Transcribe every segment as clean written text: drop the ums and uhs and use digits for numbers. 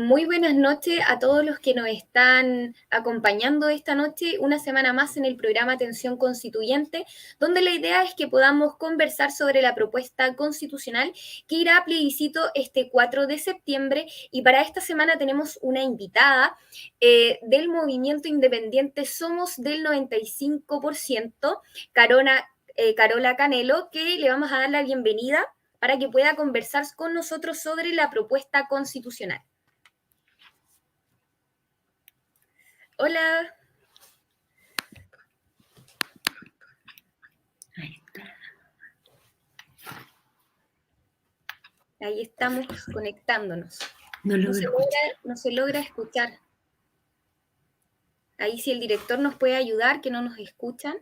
Muy buenas noches a todos los que nos están acompañando esta noche, una semana más en el programa Atención Constituyente, donde la idea es que podamos conversar sobre la propuesta constitucional que irá a plebiscito este 4 de septiembre. Y para esta semana tenemos una invitada del movimiento independiente Somos del 95%, Carola Canelo, que le vamos a dar la bienvenida para que pueda conversar con nosotros sobre la propuesta constitucional. Hola. Ahí está. Ahí estamos conectándonos. No se logra escuchar. Ahí si el director nos puede ayudar, que no nos escuchan.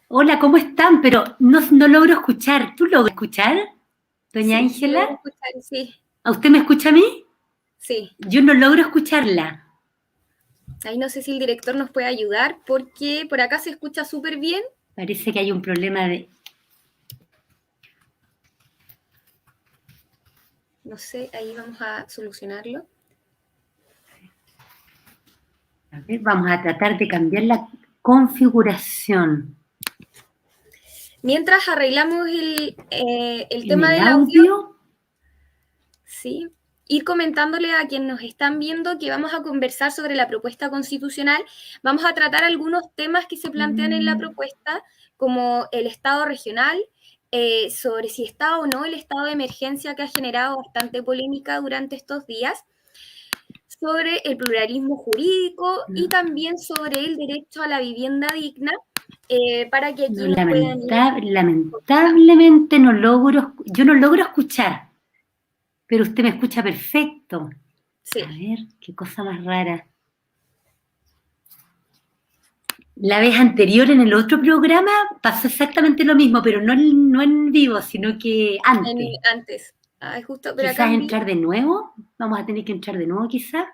Hola, ¿cómo están? Pero no logro escuchar. ¿Tú logras escuchar, doña Sí, Ángela? logro escuchar, sí. ¿A usted me escucha a mí? Sí. Yo no logro escucharla. Ahí no sé si el director nos puede ayudar, porque por acá se escucha súper bien. Parece que hay un problema de... No sé, ahí vamos a solucionarlo. A ver, vamos a tratar de cambiar la configuración. Mientras arreglamos el tema el del audio, sí, ir comentándole a quienes nos están viendo que vamos a conversar sobre la propuesta constitucional. Vamos a tratar algunos temas que se plantean en la propuesta, como el Estado regional, sobre si está o no el estado de emergencia, que ha generado bastante polémica durante estos días, sobre el pluralismo jurídico y también sobre el derecho a la vivienda digna, para que aquí nos puedan ir... Lamentablemente yo no logro escuchar, pero usted me escucha perfecto. Sí. A ver, qué cosa más rara. La vez anterior en el otro programa pasó exactamente lo mismo, pero no en vivo, sino que antes. Antes. Ay, justo, pero Quizás acá entrar de nuevo. Vamos a tener que entrar de nuevo quizás.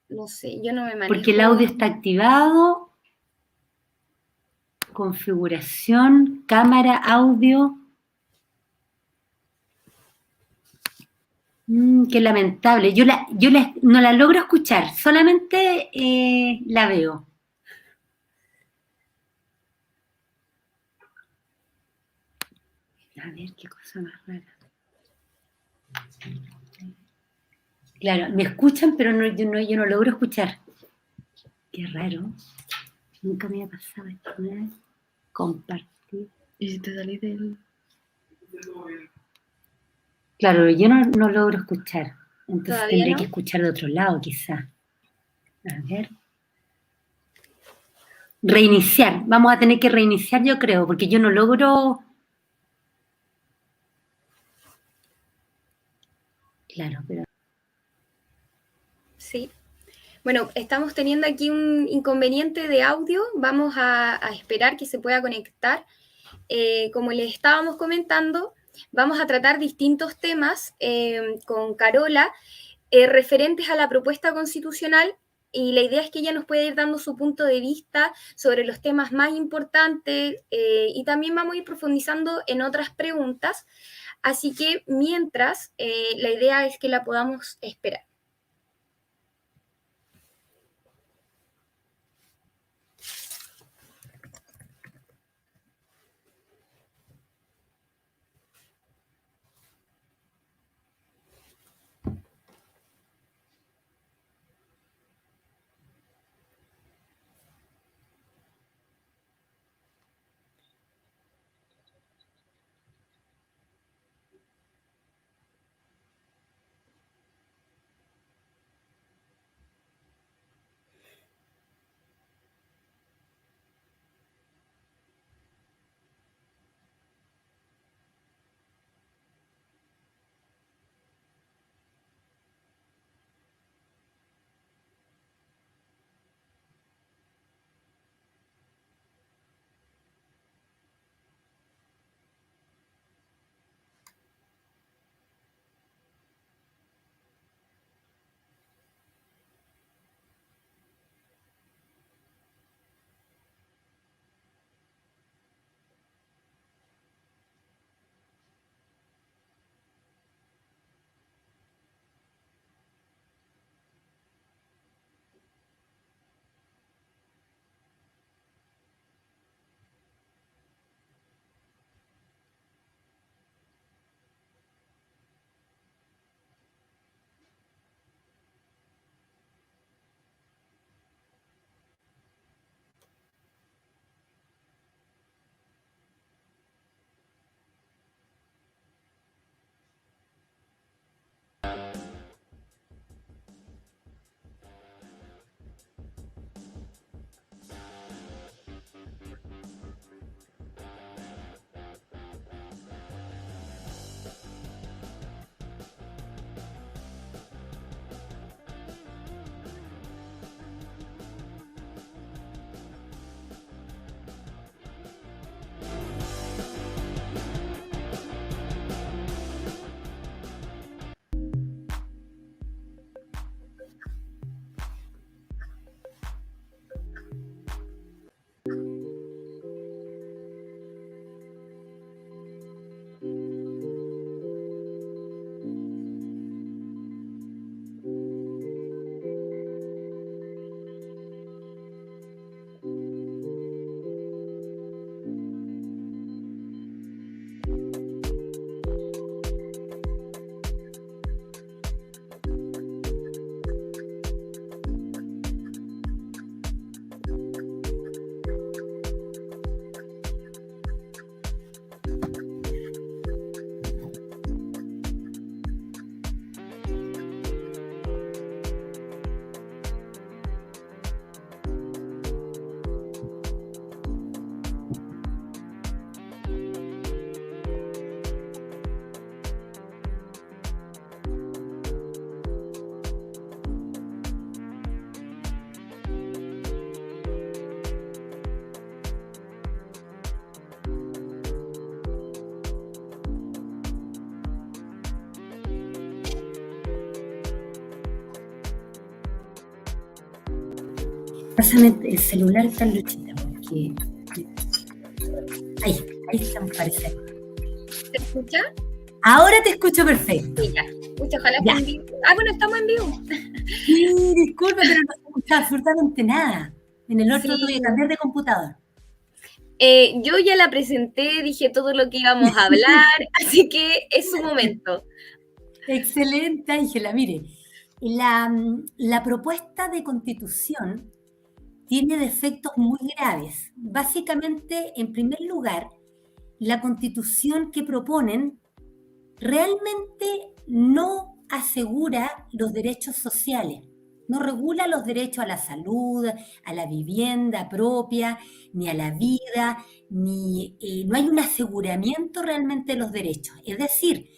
No sé, yo no me manejo. Porque el audio está activado. Configuración, cámara, audio. Qué lamentable. Yo no la logro escuchar, solamente la veo. A ver, qué cosa más rara. Claro, me escuchan, pero yo no logro escuchar. Qué raro. Nunca me había pasado esto. Compartir. ¿Y si te salís del...? Claro, yo no logro escuchar. Entonces ¿Todavía tendré no? que escuchar de otro lado, quizás. A ver. Reiniciar. Vamos a tener que reiniciar, yo creo, porque yo no logro... Claro, pero... Sí. Bueno, estamos teniendo aquí un inconveniente de audio. Vamos a esperar que se pueda conectar. Como les estábamos comentando, vamos a tratar distintos temas con Carola referentes a la propuesta constitucional, y la idea es que ella nos pueda ir dando su punto de vista sobre los temas más importantes, y también vamos a ir profundizando en otras preguntas. Así que mientras, la idea es que la podamos esperar. Pásame el celular, Carlosita, porque... Ahí está, me parece. ¿Te escucha? Ahora te escucho perfecto. Sí, ya. Pucha, ojalá Ya. esté en vivo. Ah, bueno, estamos en vivo. Sí, disculpa, pero no se escuchaba absolutamente nada. En el otro Sí. tuve que cambiar de computador. Yo ya la presenté, dije todo lo que íbamos a hablar, así que es su momento. Excelente, Ángela. Mire, la propuesta de constitución tiene defectos muy graves. Básicamente, en primer lugar, la constitución que proponen realmente no asegura los derechos sociales, no regula los derechos a la salud, a la vivienda propia, ni a la vida, no hay un aseguramiento realmente de los derechos. Es decir,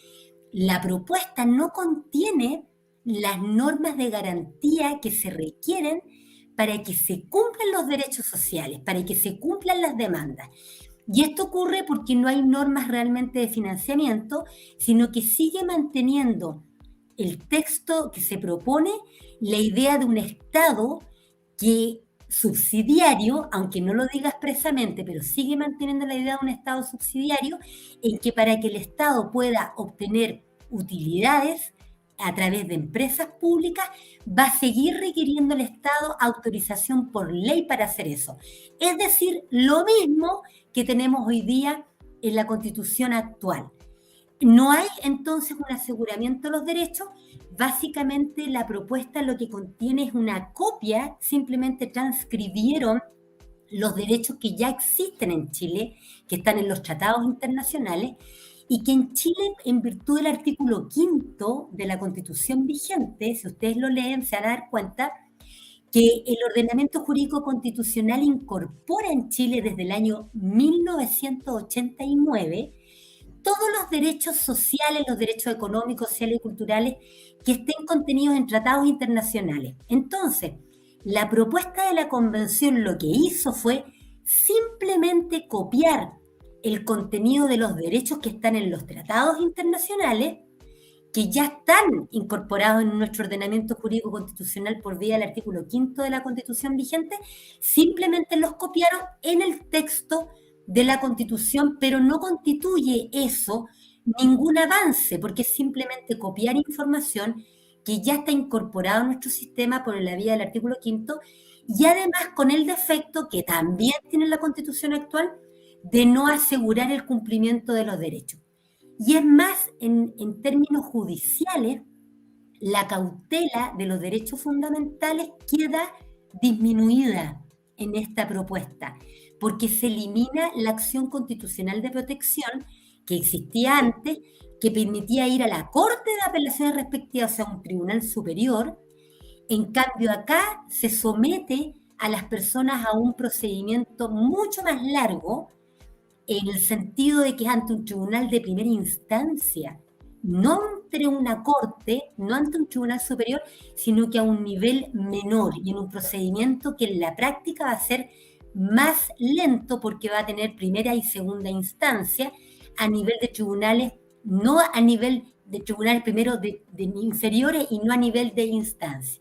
la propuesta no contiene las normas de garantía que se requieren para que se cumplan los derechos sociales, para que se cumplan las demandas. Y esto ocurre porque no hay normas realmente de financiamiento, sino que sigue manteniendo el texto que se propone la idea de un Estado que subsidiario, aunque no lo diga expresamente, pero sigue manteniendo la idea de un Estado subsidiario en que para que el Estado pueda obtener utilidades a través de empresas públicas, va a seguir requiriendo el Estado autorización por ley para hacer eso. Es decir, lo mismo que tenemos hoy día en la Constitución actual. No hay entonces un aseguramiento de los derechos. Básicamente la propuesta lo que contiene es una copia, simplemente transcribieron los derechos que ya existen en Chile, que están en los tratados internacionales, y que en Chile, en virtud del artículo 5 de la Constitución vigente, si ustedes lo leen, se van a dar cuenta que el ordenamiento jurídico constitucional incorpora en Chile desde el año 1989 todos los derechos sociales, los derechos económicos, sociales y culturales que estén contenidos en tratados internacionales. Entonces, la propuesta de la convención lo que hizo fue simplemente copiar el contenido de los derechos que están en los tratados internacionales, que ya están incorporados en nuestro ordenamiento jurídico constitucional por vía del artículo 5 de la Constitución vigente, simplemente los copiaron en el texto de la Constitución, pero no constituye eso ningún avance, porque es simplemente copiar información que ya está incorporada en nuestro sistema por la vía del artículo 5 y además con el defecto que también tiene la Constitución actual de no asegurar el cumplimiento de los derechos. Y es más, en términos judiciales, la cautela de los derechos fundamentales queda disminuida en esta propuesta, porque se elimina la acción constitucional de protección que existía antes, que permitía ir a la Corte de Apelaciones respectivas, o sea, un tribunal superior. En cambio, acá se somete a las personas a un procedimiento mucho más largo, en el sentido de que es ante un tribunal de primera instancia, no ante una corte, no ante un tribunal superior, sino que a un nivel menor y en un procedimiento que en la práctica va a ser más lento porque va a tener primera y segunda instancia a nivel de tribunales, no a nivel de tribunales primero de inferiores y no a nivel de instancia.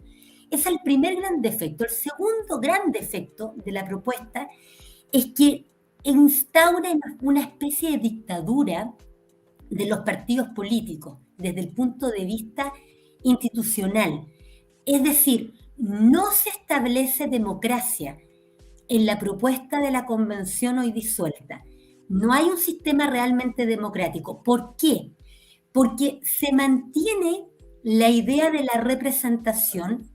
Ese es el primer gran defecto. El segundo gran defecto de la propuesta es que instaura una especie de dictadura de los partidos políticos desde el punto de vista institucional. Es decir, no se establece democracia en la propuesta de la convención hoy disuelta. No hay un sistema realmente democrático. ¿Por qué? Porque se mantiene la idea de la representación,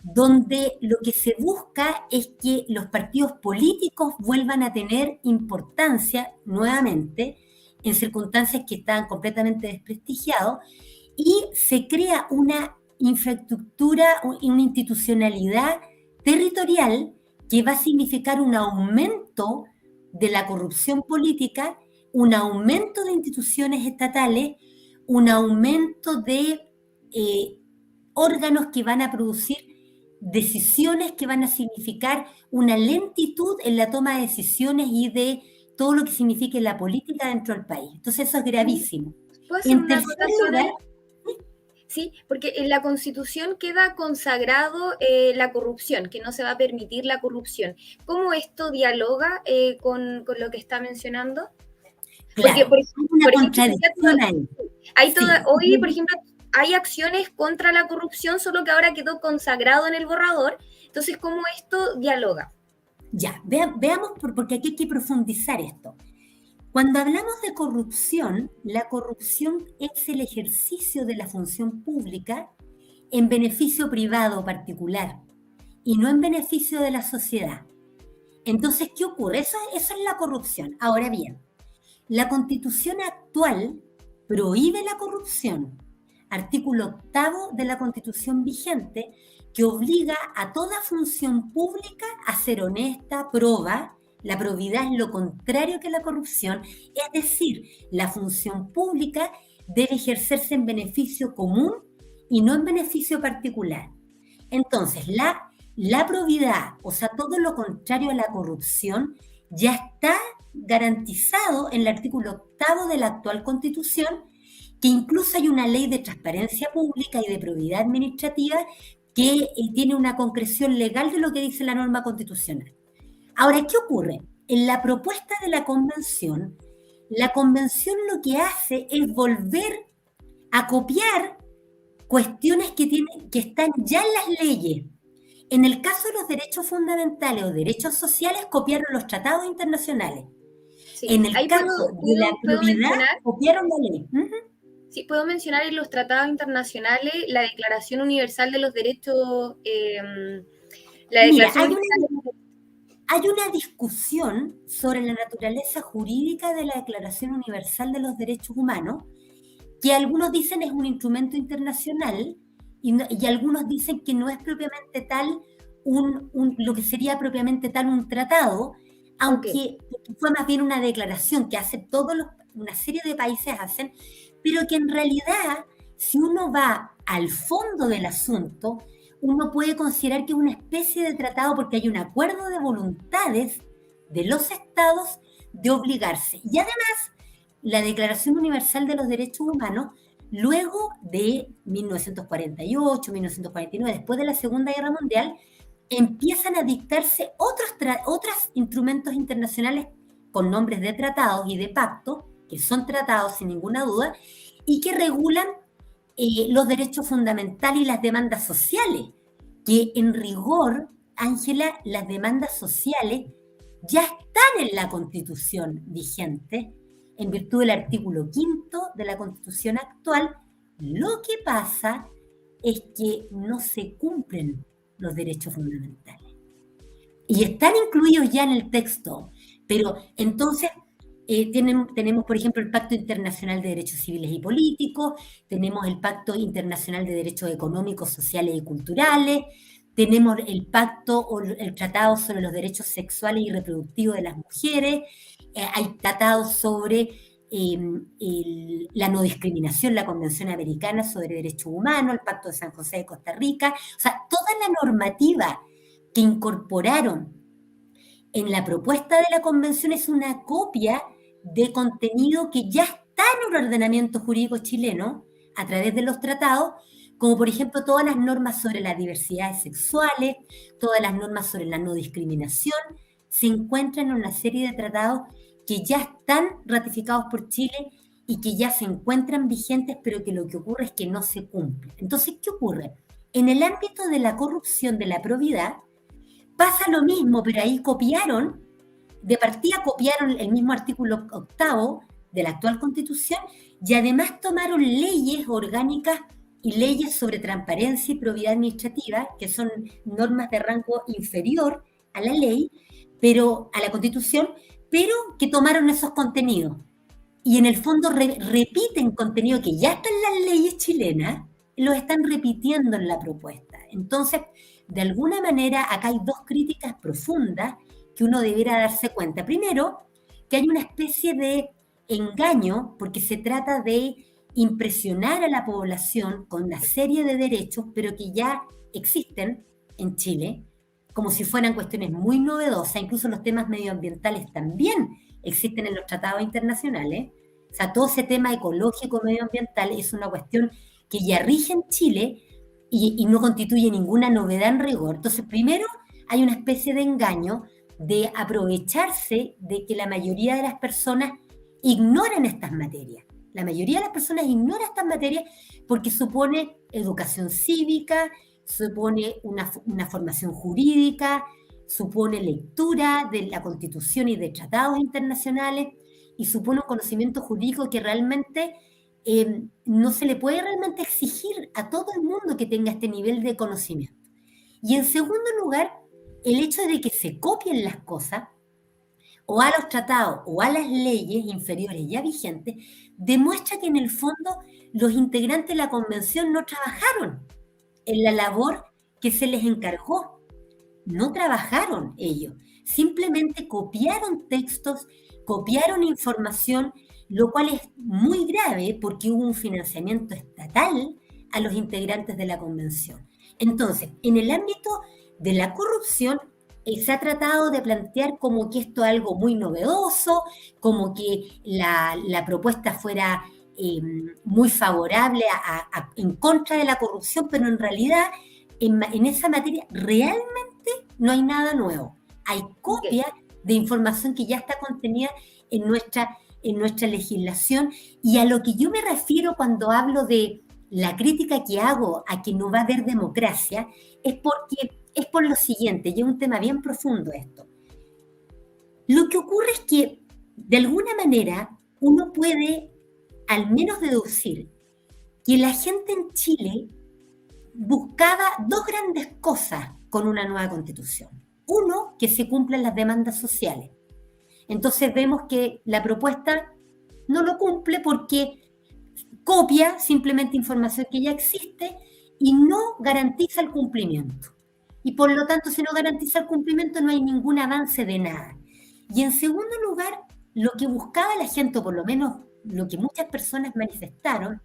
donde lo que se busca es que los partidos políticos vuelvan a tener importancia nuevamente en circunstancias que estaban completamente desprestigiados y se crea una infraestructura y una institucionalidad territorial que va a significar un aumento de la corrupción política, un aumento de instituciones estatales, un aumento de órganos que van a producir decisiones que van a significar una lentitud en la toma de decisiones y de todo lo que signifique la política dentro del país. Entonces eso es gravísimo. ¿Puedo hacer En una tercer acotación lugar, ahí? Sí, porque en la Constitución queda consagrado la corrupción, que no se va a permitir la corrupción. ¿Cómo esto dialoga con lo que está mencionando? Porque, Claro, hay una por ejemplo, contradicción ahí. Sí, hoy, por ejemplo, hay acciones contra la corrupción, solo que ahora quedó consagrado en el borrador. Entonces, ¿cómo esto dialoga? ya, veamos, porque aquí hay que profundizar esto. Cuando hablamos de corrupción, la corrupción es el ejercicio de la función pública en beneficio privado o particular y no en beneficio de la sociedad. Entonces, ¿qué ocurre? Eso es la corrupción. Ahora bien, la Constitución actual prohíbe la corrupción. Artículo octavo de la Constitución vigente, que obliga a toda función pública a ser honesta, proba. La probidad es lo contrario que la corrupción, es decir, la función pública debe ejercerse en beneficio común y no en beneficio particular. Entonces, la probidad, o sea, todo lo contrario a la corrupción, ya está garantizado en el artículo octavo de la actual Constitución, que incluso hay una ley de transparencia pública y de probidad administrativa que tiene una concreción legal de lo que dice la norma constitucional. Ahora, ¿qué ocurre? En la propuesta de la convención lo que hace es volver a copiar cuestiones que están ya en las leyes. En el caso de los derechos fundamentales o derechos sociales, copiaron los tratados internacionales. Sí, En el ahí caso de la puedo probidad, mencionar. copiaron la ley. Sí, puedo mencionar en los tratados internacionales la Declaración Universal de los Derechos, la Mira, Declaración Universal de los Derechos. hay una discusión sobre la naturaleza jurídica de la Declaración Universal de los Derechos Humanos, que algunos dicen es un instrumento internacional y algunos dicen que no es propiamente tal lo que sería propiamente tal un tratado, aunque fue más bien una declaración que hace una serie de países hacen, pero que en realidad, si uno va al fondo del asunto, uno puede considerar que es una especie de tratado porque hay un acuerdo de voluntades de los estados de obligarse. Y además, la Declaración Universal de los Derechos Humanos, luego de 1948, 1949, después de la Segunda Guerra Mundial, empiezan a dictarse otros instrumentos internacionales con nombres de tratados y de pactos, que son tratados sin ninguna duda, y que regulan los derechos fundamentales y las demandas sociales, que en rigor, Ángela, las demandas sociales ya están en la Constitución vigente, en virtud del artículo 5 de la Constitución actual. Lo que pasa es que no se cumplen los derechos fundamentales. Y están incluidos ya en el texto, pero entonces tenemos, por ejemplo, el Pacto Internacional de Derechos Civiles y Políticos, tenemos el Pacto Internacional de Derechos Económicos, Sociales y Culturales, tenemos el Pacto o el Tratado sobre los Derechos Sexuales y Reproductivos de las Mujeres, hay tratados sobre la no discriminación, la Convención Americana sobre Derechos Humanos, el Pacto de San José de Costa Rica, o sea, toda la normativa que incorporaron en la propuesta de la Convención es una copia de contenido que ya está en el ordenamiento jurídico chileno a través de los tratados, como por ejemplo todas las normas sobre las diversidades sexuales, todas las normas sobre la no discriminación, se encuentran en una serie de tratados que ya están ratificados por Chile y que ya se encuentran vigentes, pero que lo que ocurre es que no se cumplen. Entonces, ¿qué ocurre? En el ámbito de la corrupción, de la probidad, pasa lo mismo, pero ahí de partida copiaron el mismo artículo octavo de la actual Constitución y además tomaron leyes orgánicas y leyes sobre transparencia y probidad administrativa, que son normas de rango inferior a la ley, pero a la Constitución, pero que tomaron esos contenidos. Y en el fondo repiten contenido que ya está en las leyes chilenas, lo están repitiendo en la propuesta. Entonces, de alguna manera, acá hay dos críticas profundas que uno debiera darse cuenta. Primero, que hay una especie de engaño, porque se trata de impresionar a la población con una serie de derechos, pero que ya existen en Chile, como si fueran cuestiones muy novedosas. Incluso los temas medioambientales también existen en los tratados internacionales. O sea, todo ese tema ecológico medioambiental es una cuestión que ya rige en Chile y no constituye ninguna novedad en rigor. Entonces, primero, hay una especie de engaño de aprovecharse de que la mayoría de las personas ignoran estas materias. La mayoría de las personas ignora estas materias porque supone educación cívica, supone una formación jurídica, supone lectura de la Constitución y de tratados internacionales y supone un conocimiento jurídico que realmente no se le puede realmente exigir a todo el mundo que tenga este nivel de conocimiento. Y en segundo lugar, el hecho de que se copien las cosas o a los tratados o a las leyes inferiores ya vigentes, demuestra que en el fondo los integrantes de la convención no trabajaron en la labor que se les encargó. No trabajaron ellos, simplemente copiaron textos, copiaron información, lo cual es muy grave porque hubo un financiamiento estatal a los integrantes de la convención. Entonces, en el ámbito de la corrupción, se ha tratado de plantear como que esto es algo muy novedoso, como que la propuesta fuera muy favorable en contra de la corrupción, pero en realidad en esa materia realmente no hay nada nuevo. Hay copia de información que ya está contenida en nuestra legislación, y a lo que yo me refiero cuando hablo de la crítica que hago a que no va a haber democracia es por lo siguiente, y es un tema bien profundo esto. Lo que ocurre es que, de alguna manera, uno puede al menos deducir que la gente en Chile buscaba dos grandes cosas con una nueva constitución. Uno, que se cumplan las demandas sociales. Entonces vemos que la propuesta no lo cumple porque copia simplemente información que ya existe y no garantiza el cumplimiento. Y por lo tanto, si no garantiza el cumplimiento, no hay ningún avance de nada. Y en segundo lugar, lo que buscaba la gente, o por lo menos lo que muchas personas manifestaron,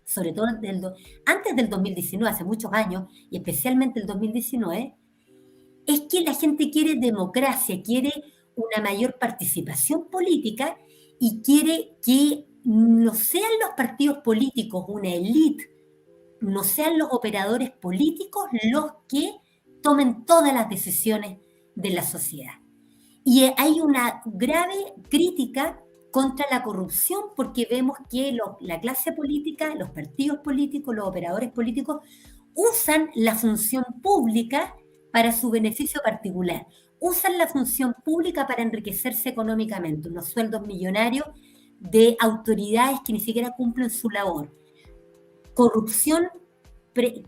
sobre todo antes del 2019, hace muchos años, y especialmente el 2019, es que la gente quiere democracia, quiere una mayor participación política y quiere que no sean los partidos políticos, una élite, no sean los operadores políticos los que tomen todas las decisiones de la sociedad. Y hay una grave crítica contra la corrupción porque vemos que la clase política, los partidos políticos, los operadores políticos usan la función pública para su beneficio particular, usan la función pública para enriquecerse económicamente, unos sueldos millonarios de autoridades que ni siquiera cumplen su labor. Corrupción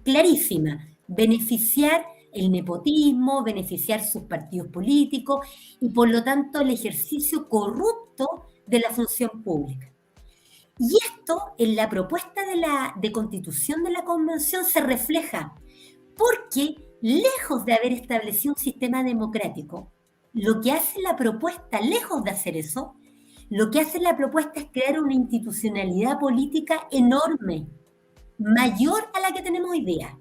clarísima, beneficiar el nepotismo, beneficiar sus partidos políticos y por lo tanto el ejercicio corrupto de la función pública. Y esto en la propuesta de constitución de la convención se refleja porque lejos de haber establecido un sistema democrático, lo que hace la propuesta, lejos de hacer eso, lo que hace la propuesta es crear una institucionalidad política enorme, mayor a la que tenemos hoy día.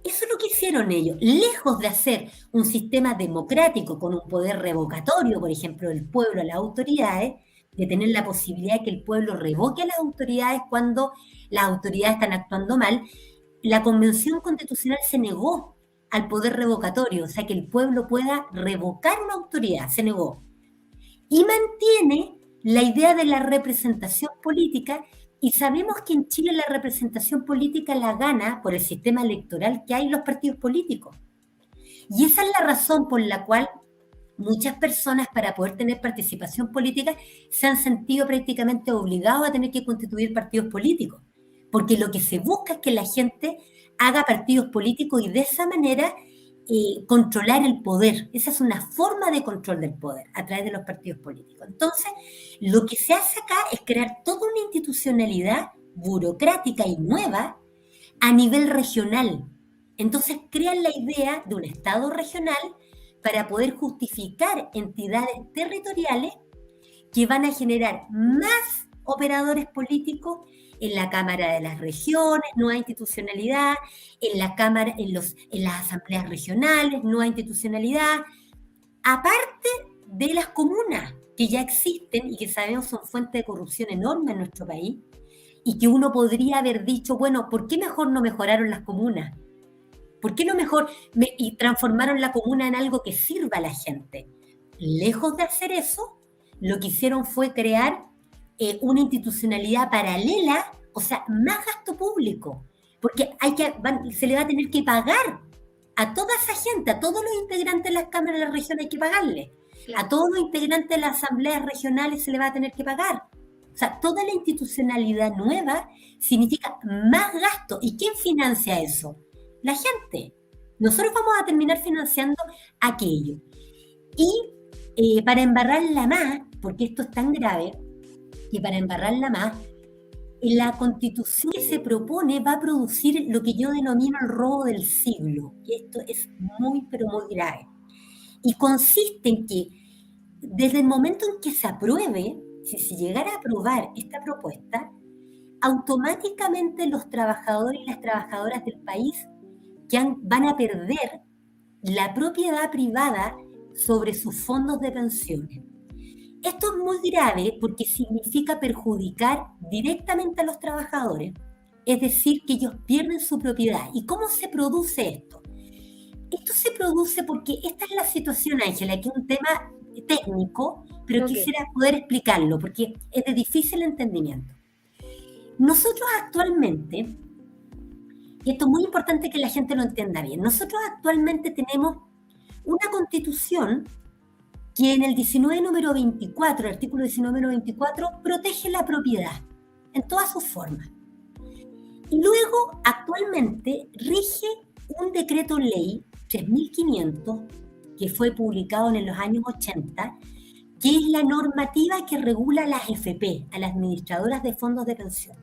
Eso es lo que hicieron ellos. Lejos de hacer un sistema democrático con un poder revocatorio, por ejemplo, del pueblo a las autoridades, de tener la posibilidad de que el pueblo revoque a las autoridades cuando las autoridades están actuando mal, la Convención Constitucional se negó al poder revocatorio, o sea, que el pueblo pueda revocar una autoridad, se negó. Y mantiene la idea de la representación política. Y sabemos que en Chile la representación política la gana por el sistema electoral que hay en los partidos políticos. Y esa es la razón por la cual muchas personas, para poder tener participación política, se han sentido prácticamente obligados a tener que constituir partidos políticos. Porque lo que se busca es que la gente haga partidos políticos y de esa manera controlar el poder. Esa es una forma de control del poder a través de los partidos políticos. Entonces, lo que se hace acá es crear toda una institucionalidad burocrática y nueva a nivel regional. Entonces, crean la idea de un Estado regional para poder justificar entidades territoriales que van a generar más operadores políticos en la Cámara de las Regiones, nueva institucionalidad, en la Cámara, en las asambleas regionales, nueva institucionalidad, aparte de las comunas que ya existen y que sabemos son fuente de corrupción enorme en nuestro país, y que uno podría haber dicho, bueno, ¿por qué mejor no mejoraron las comunas? ¿Por qué no mejor y transformaron la comuna en algo que sirva a la gente? Lejos de hacer eso, lo que hicieron fue crear una institucionalidad paralela, o sea, más gasto público, porque se le va a tener que pagar a toda esa gente, a todos los integrantes de las cámaras de la región hay que pagarle, a todos los integrantes de las asambleas regionales se le va a tener que pagar. O sea, toda la institucionalidad nueva significa más gasto. ¿Y quién financia eso? La gente. Nosotros vamos a terminar financiando aquello. Y para embarrarla más, porque esto es tan grave, que para embarrarla más, la constitución que se propone va a producir lo que yo denomino el robo del siglo. Y esto es muy, pero muy grave. Y consiste en que desde el momento en que se apruebe, si se llegara a aprobar esta propuesta, automáticamente los trabajadores y las trabajadoras del país van a perder la propiedad privada sobre sus fondos de pensiones. Esto es muy grave porque significa perjudicar directamente a los trabajadores, es decir, que ellos pierden su propiedad. ¿Y cómo se produce esto? Esto se produce porque esta es la situación, Ángela, que es un tema técnico, pero quisiera poder explicarlo porque es de difícil entendimiento. Nosotros actualmente, y esto es muy importante que la gente lo entienda bien, nosotros actualmente tenemos una constitución que en el 19 número 24, el artículo 19 número 24, protege la propiedad en todas sus formas. Y luego, actualmente, rige un decreto ley 3500, que fue publicado en los años 80, que es la normativa que regula las FP, a las administradoras de fondos de pensión.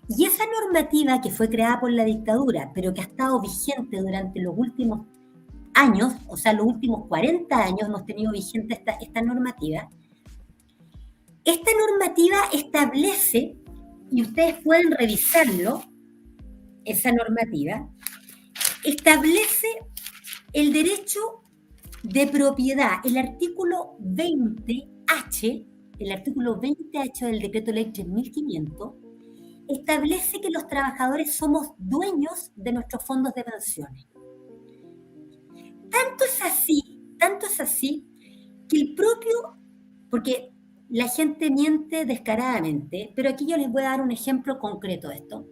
Y esa normativa que fue creada por la dictadura, pero que ha estado vigente durante los últimos años, o sea, los últimos 40 años hemos tenido vigente esta normativa. Esta normativa establece, y ustedes pueden revisarlo, esa normativa, establece el derecho de propiedad. El artículo 20H, del decreto ley 3500, establece que los trabajadores somos dueños de nuestros fondos de pensiones. Tanto es así, que el propio, porque la gente miente descaradamente, pero aquí yo les voy a dar un ejemplo concreto de esto.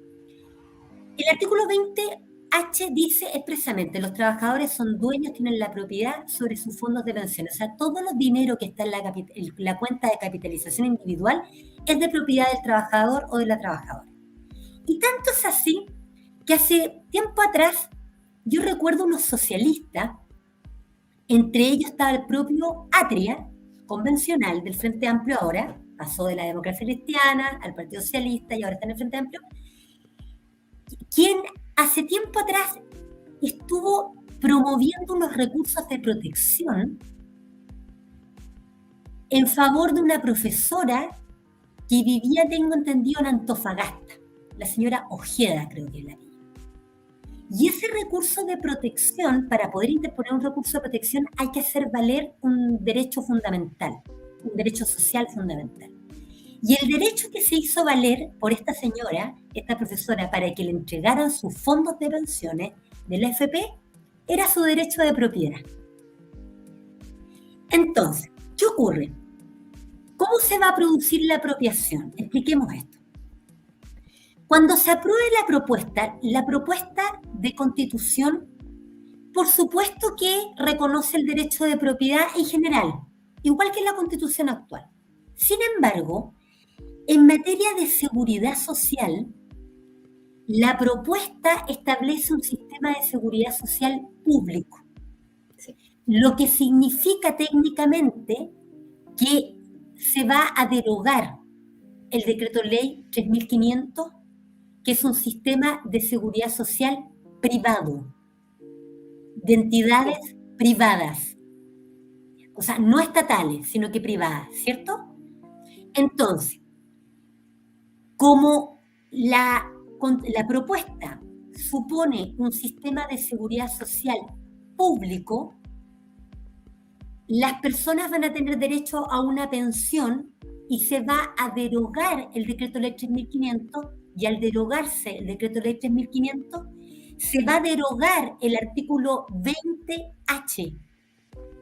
El artículo 20H dice expresamente, los trabajadores son dueños, tienen la propiedad sobre sus fondos de pensiones. O sea, todo el dinero que está en la cuenta de capitalización individual es de propiedad del trabajador o de la trabajadora. Y tanto es así que hace tiempo atrás yo recuerdo unos socialistas, entre ellos estaba el propio Atria, convencional del Frente Amplio ahora, pasó de la democracia cristiana al Partido Socialista y ahora está en el Frente Amplio, quien hace tiempo atrás estuvo promoviendo unos recursos de protección en favor de una profesora que vivía, tengo entendido, en Antofagasta, la señora Ojeda, creo que es la niña. Y ese recurso de protección, para poder interponer un recurso de protección, hay que hacer valer un derecho fundamental, un derecho social fundamental. Y el derecho que se hizo valer por esta señora, esta profesora, para que le entregaran sus fondos de pensiones de la AFP, era su derecho de propiedad. Entonces, ¿qué ocurre? ¿Cómo se va a producir la apropiación? Expliquemos esto. Cuando se apruebe la propuesta de constitución, por supuesto que reconoce el derecho de propiedad en general, igual que en la constitución actual. Sin embargo, en materia de seguridad social, la propuesta establece un sistema de seguridad social público, lo que significa técnicamente que se va a derogar el decreto ley 3500, que es un sistema de seguridad social privado, de entidades privadas, o sea, no estatales, sino que privadas, ¿cierto? Entonces, como la propuesta supone un sistema de seguridad social público, las personas van a tener derecho a una pensión y se va a derogar el decreto ley 3.500, y al derogarse el decreto ley 3.500, se va a derogar el artículo 20H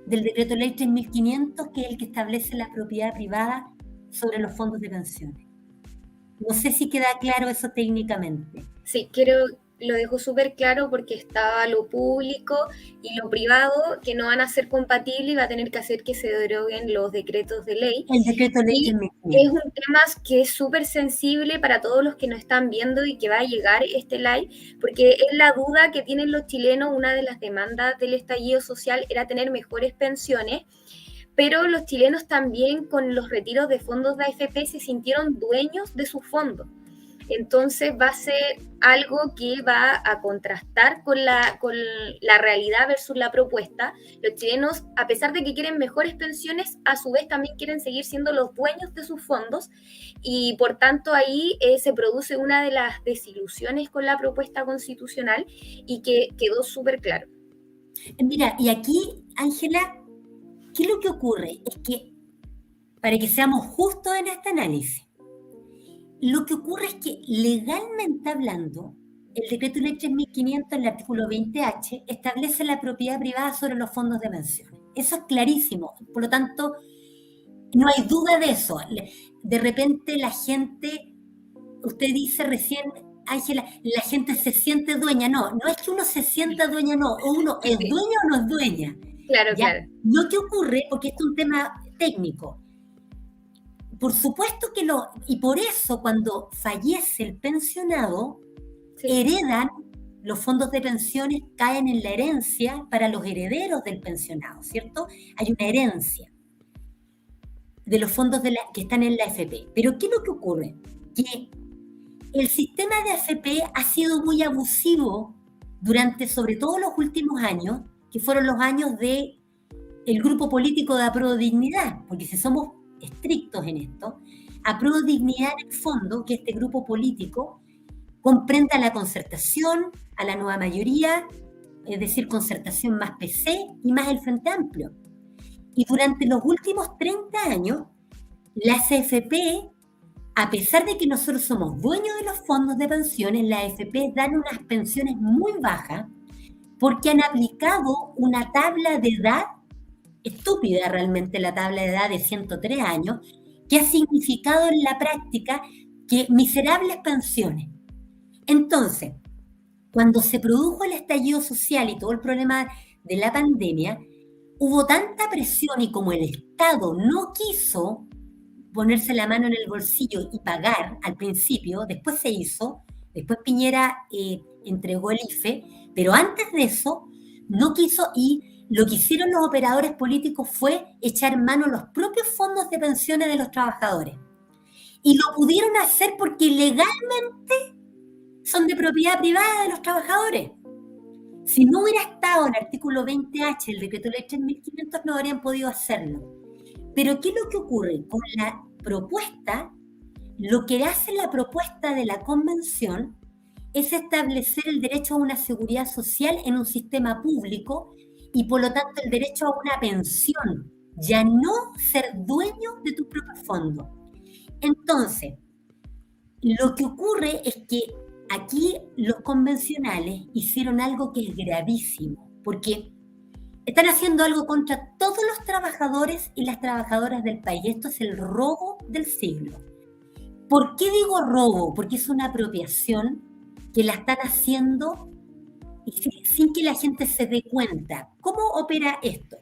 del decreto ley 3.500, que es el que establece la propiedad privada sobre los fondos de pensiones. No sé si queda claro eso técnicamente. Sí, lo dejo súper claro porque estaba lo público y lo privado que no van a ser compatibles y va a tener que hacer que se deroguen los decretos de ley. El decreto ley Y 3.500. es un tema que es súper sensible para todos los que nos están viendo y que va a llegar este live, porque es la duda que tienen los chilenos. Una de las demandas del estallido social era tener mejores pensiones, pero los chilenos también con los retiros de fondos de AFP se sintieron dueños de sus fondos. Entonces va a ser algo que va a contrastar con la realidad versus la propuesta. Los chilenos, a pesar de que quieren mejores pensiones, a su vez también quieren seguir siendo los dueños de sus fondos, y por tanto ahí se produce una de las desilusiones con la propuesta constitucional y que quedó súper claro. Mira, y aquí, Ángela, ¿qué es lo que ocurre? Es que, para que seamos justos en este análisis, lo que ocurre es que legalmente hablando, el decreto ley 3.500, en el artículo 20H, establece la propiedad privada sobre los fondos de pensiones. Eso es clarísimo. Por lo tanto, no hay duda de eso. De repente la gente, usted dice recién, Ángela, la gente se siente dueña. No, no es que uno se sienta dueña, no. Uno es dueño o no es dueña. Claro, ¿Ya? claro. Lo que ocurre, porque esto es un tema técnico, por supuesto que y por eso cuando fallece el pensionado, sí, heredan, los fondos de pensiones caen en la herencia para los herederos del pensionado, ¿cierto? Hay una herencia de los fondos que están en la AFP. Pero ¿qué es lo que ocurre? Que el sistema de AFP ha sido muy abusivo durante, sobre todo, los últimos años, que fueron los años del grupo político de Apruebo Dignidad, porque si somos estrictos en esto, Apruebo Dignidad, en el fondo, que este grupo político comprende a la concertación, a la nueva mayoría, es decir, concertación más PC y más el Frente Amplio. Y durante los últimos 30 años, las AFP, a pesar de que nosotros somos dueños de los fondos de pensiones, las AFP dan unas pensiones muy bajas porque han aplicado una tabla de edad, estúpida realmente la tabla de edad de 103 años, que ha significado en la práctica que miserables pensiones. Entonces, cuando se produjo el estallido social y todo el problema de la pandemia, hubo tanta presión, y como el Estado no quiso ponerse la mano en el bolsillo y pagar al principio, después se hizo, después Piñera entregó el IFE, pero antes de eso no quiso, y lo que hicieron los operadores políticos fue echar mano a los propios fondos de pensiones de los trabajadores. Y lo pudieron hacer porque legalmente son de propiedad privada de los trabajadores. Si no hubiera estado en el artículo 20H, el decreto ley 3.500, no habrían podido hacerlo. Pero ¿qué es lo que ocurre? Con la propuesta, lo que hace la propuesta de la convención es establecer el derecho a una seguridad social en un sistema público y por lo tanto el derecho a una pensión, ya no ser dueño de tu propio fondo. Entonces, lo que ocurre es que aquí los convencionales hicieron algo que es gravísimo, porque están haciendo algo contra todos los trabajadores y las trabajadoras del país. Esto es el robo del siglo. ¿Por qué digo robo? Porque es una apropiación que la están haciendo sin que la gente se dé cuenta. ¿Cómo opera esto?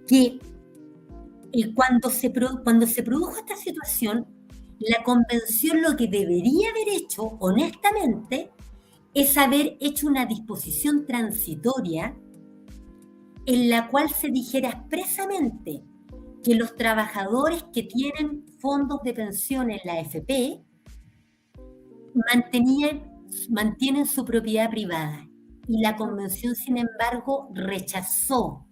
Que cuando se produjo esta situación, la convención lo que debería haber hecho, honestamente, es haber hecho una disposición transitoria en la cual se dijera expresamente que los trabajadores que tienen fondos de pensión en la AFP mantienen su propiedad privada. Y la convención, sin embargo, rechazó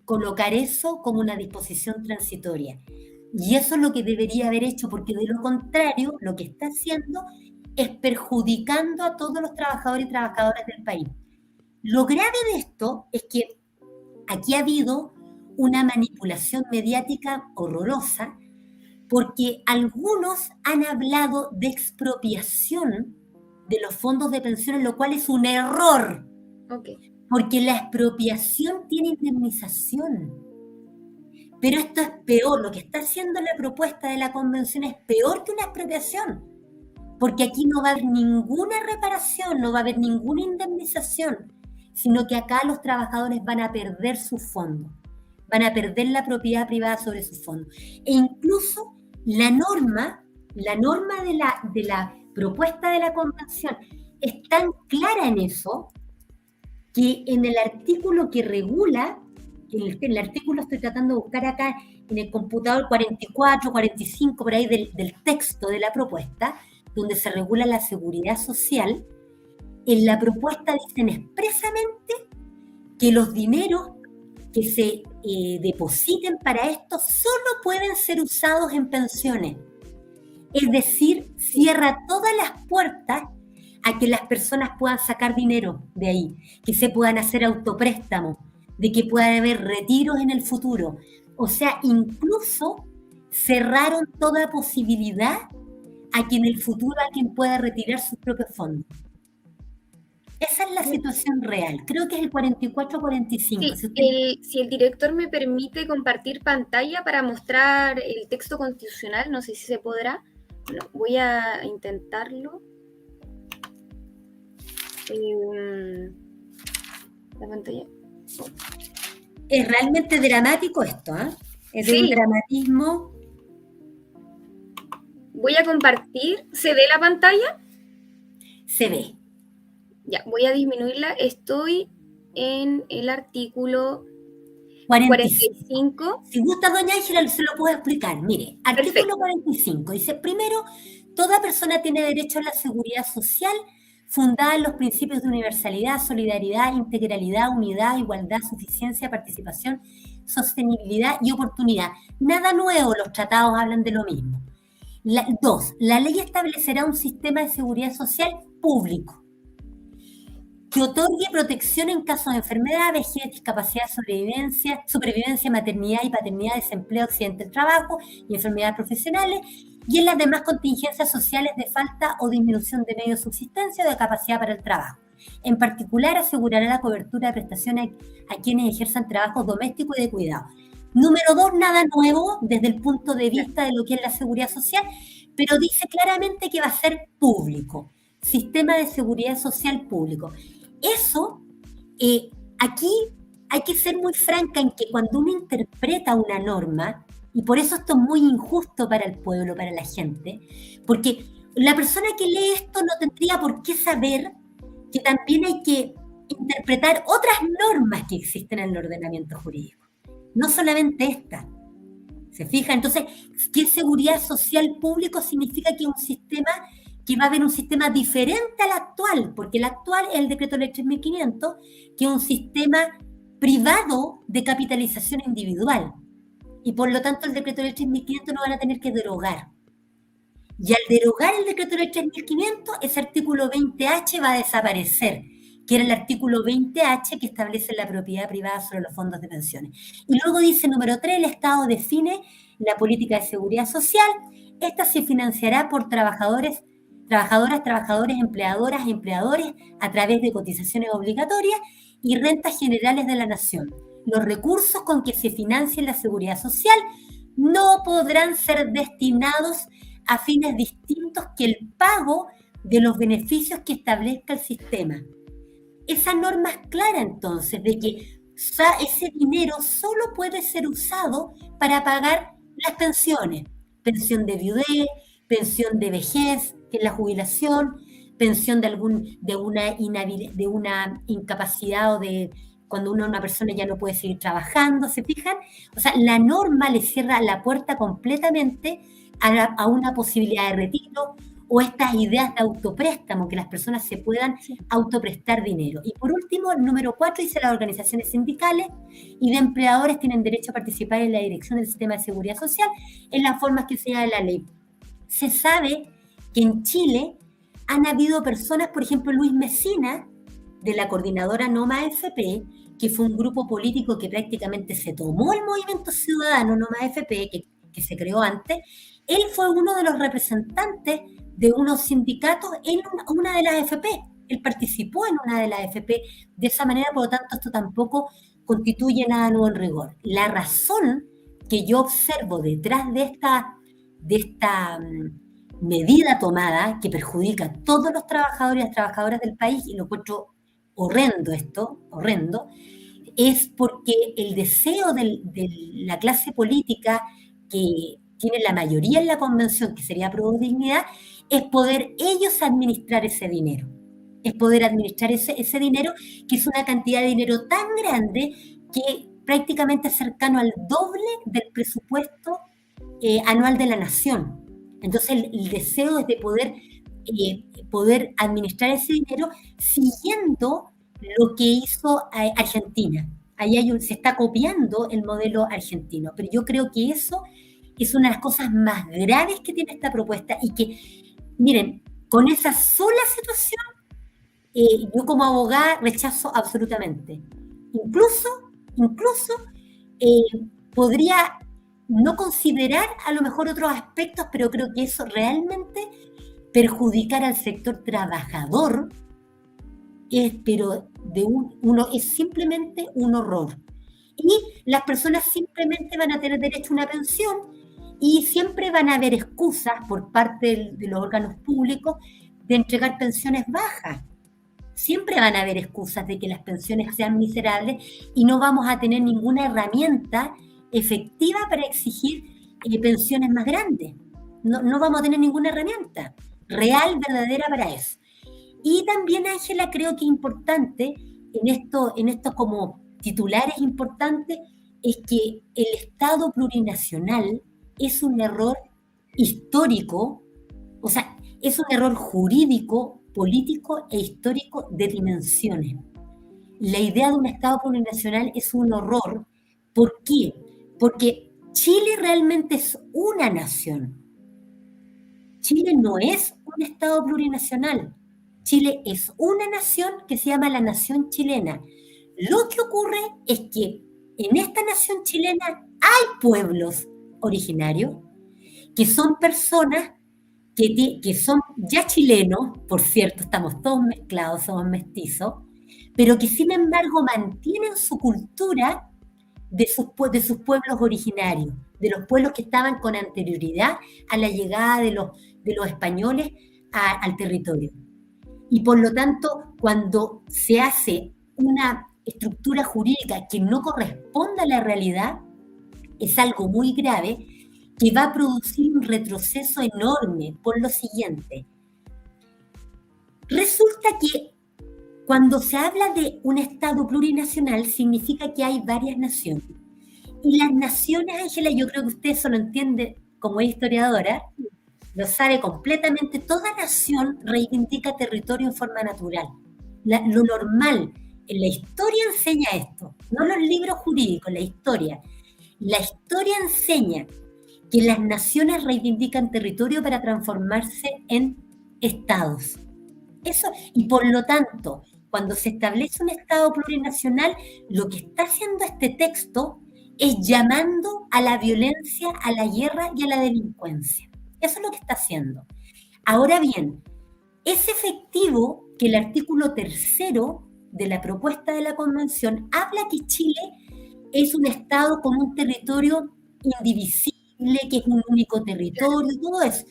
colocar eso como una disposición transitoria. Y eso es lo que debería haber hecho, porque de lo contrario, lo que está haciendo es perjudicando a todos los trabajadores y trabajadoras del país. Lo grave de esto es que aquí ha habido una manipulación mediática horrorosa, porque algunos han hablado de expropiación de los fondos de pensiones, lo cual es un error, porque la expropiación tiene indemnización. Pero esto es peor, lo que está haciendo la propuesta de la convención es peor que una expropiación, porque aquí no va a haber ninguna reparación, no va a haber ninguna indemnización, sino que acá los trabajadores van a perder sus fondos, van a perder la propiedad privada sobre sus fondos. E incluso la norma de la propuesta de la convención es tan clara en eso, que en el artículo que regula, el artículo estoy tratando de buscar acá en el computador 44, 45, por ahí del texto de la propuesta, donde se regula la seguridad social, en la propuesta dicen expresamente que los dineros que se depositen para esto solo pueden ser usados en pensiones. Es decir, cierra todas las puertas a que las personas puedan sacar dinero de ahí, que se puedan hacer autopréstamos, de que pueda haber retiros en el futuro. O sea, incluso cerraron toda posibilidad a que en el futuro alguien pueda retirar sus propios fondos. Esa es la situación real. Creo que es el 44-45. Sí, si el director me permite compartir pantalla para mostrar el texto constitucional, no sé si se podrá. Bueno, voy a intentarlo. La pantalla. Es realmente dramático esto, ¿eh? Es de un dramatismo. Voy a compartir. ¿Se ve la pantalla? Se ve. Ya, voy a disminuirla. Estoy en el artículo 45. Si gusta, doña Ángela, se lo puedo explicar. Mire, artículo 45 dice, primero, toda persona tiene derecho a la seguridad social fundada en los principios de universalidad, solidaridad, integralidad, unidad, igualdad, suficiencia, participación, sostenibilidad y oportunidad. Nada nuevo, los tratados hablan de lo mismo. 2. La ley establecerá un sistema de seguridad social público que otorgue protección en casos de enfermedad, vejez, discapacidad, supervivencia, maternidad y paternidad, desempleo, accidente del trabajo y enfermedades profesionales, y en las demás contingencias sociales de falta o disminución de medios de subsistencia o de capacidad para el trabajo. En particular, asegurará la cobertura de prestaciones a quienes ejerzan trabajo doméstico y de cuidado. Número 2, nada nuevo desde el punto de vista de lo que es la seguridad social, pero dice claramente que va a ser público. Sistema de seguridad social público. Eso, aquí hay que ser muy franca en que cuando uno interpreta una norma, y por eso esto es muy injusto para el pueblo, para la gente, porque la persona que lee esto no tendría por qué saber que también hay que interpretar otras normas que existen en el ordenamiento jurídico, no solamente esta. ¿Se fija? Entonces, ¿qué seguridad social público significa que va a haber un sistema diferente al actual? Porque el actual es el decreto ley 3.500, que es un sistema privado de capitalización individual. Y por lo tanto el decreto ley 3.500 no van a tener que derogar. Y al derogar el decreto ley 3.500, ese artículo 20H va a desaparecer, que era el artículo 20H que establece la propiedad privada sobre los fondos de pensiones. Y luego dice, número 3, el Estado define la política de seguridad social. Esta se financiará por trabajadoras, trabajadores, empleadoras, empleadores a través de cotizaciones obligatorias y rentas generales de la nación. Los recursos con que se financie la seguridad social no podrán ser destinados a fines distintos que el pago de los beneficios que establezca el sistema. Esa norma es clara entonces de que ese dinero solo puede ser usado para pagar las pensiones, pensión de viudez, pensión de vejez, que es la jubilación, pensión de una incapacidad o de cuando una persona ya no puede seguir trabajando, ¿se fijan? O sea, la norma le cierra la puerta completamente a una posibilidad de retiro o estas ideas de autopréstamo, que las personas se puedan autoprestar dinero. Y por último, el número 4 dice las organizaciones sindicales y de empleadores tienen derecho a participar en la dirección del sistema de seguridad social en las formas que sea la ley. Se sabe que en Chile han habido personas, por ejemplo, Luis Mesina, de la coordinadora Noma AFP, que fue un grupo político que prácticamente se tomó el movimiento ciudadano Noma AFP, que que se creó antes, él fue uno de los representantes de unos sindicatos en una de las AFP. Él participó en una de las AFP de esa manera, por lo tanto, esto tampoco constituye nada nuevo en rigor. La razón que yo observo detrás de esta medida tomada, que perjudica a todos los trabajadores y las trabajadoras del país, y lo encuentro horrendo esto, horrendo, es porque el deseo de la clase política que tiene la mayoría en la convención, que sería Pro Dignidad, es poder ellos administrar ese dinero. Es poder administrar ese dinero, que es una cantidad de dinero tan grande que prácticamente es cercano al doble del presupuesto anual de la nación. Entonces el deseo es de poder administrar ese dinero siguiendo lo que hizo Argentina. Ahí se está copiando el modelo argentino, pero yo creo que eso es una de las cosas más graves que tiene esta propuesta y que, miren, con esa sola situación, yo como abogada rechazo absolutamente. Incluso podría no considerar a lo mejor otros aspectos, pero creo que eso realmente perjudicar al sector trabajador es simplemente un horror. Y las personas simplemente van a tener derecho a una pensión y siempre van a haber excusas por parte de los órganos públicos de entregar pensiones bajas. Siempre van a haber excusas de que las pensiones sean miserables y no vamos a tener ninguna herramienta efectiva para exigir pensiones más grandes. No vamos a tener ninguna herramienta real, verdadera para eso. Y también, Ángela, creo que es importante, en esto como titulares importantes, es que el Estado plurinacional es un error histórico, o sea, es un error jurídico, político e histórico de dimensiones. La idea de un Estado plurinacional es un horror. ¿Por qué? Porque Chile realmente es una nación. Chile no es un Estado plurinacional. Chile es una nación que se llama la nación chilena. Lo que ocurre es que en esta nación chilena hay pueblos originarios que son personas que son ya chilenos, por cierto, estamos todos mezclados, somos mestizos, pero que sin embargo mantienen su cultura de sus pueblos originarios, de los pueblos que estaban con anterioridad a la llegada de los españoles al territorio. Y por lo tanto, cuando se hace una estructura jurídica que no corresponde a la realidad, es algo muy grave que va a producir un retroceso enorme por lo siguiente. Resulta que cuando se habla de un Estado plurinacional, significa que hay varias naciones. Y las naciones, Ángela, yo creo que usted eso lo entiende como historiadora, lo sabe completamente, toda nación reivindica territorio en forma natural. Lo normal, en la historia enseña esto, no los libros jurídicos, la historia. La historia enseña que las naciones reivindican territorio para transformarse en estados. Eso, y por lo tanto, cuando se establece un Estado plurinacional, lo que está haciendo este texto es llamando a la violencia, a la guerra y a la delincuencia. Eso es lo que está haciendo. Ahora bien, es efectivo que el artículo 3º de la propuesta de la Convención habla que Chile es un Estado con un territorio indivisible, que es un único territorio, todo eso.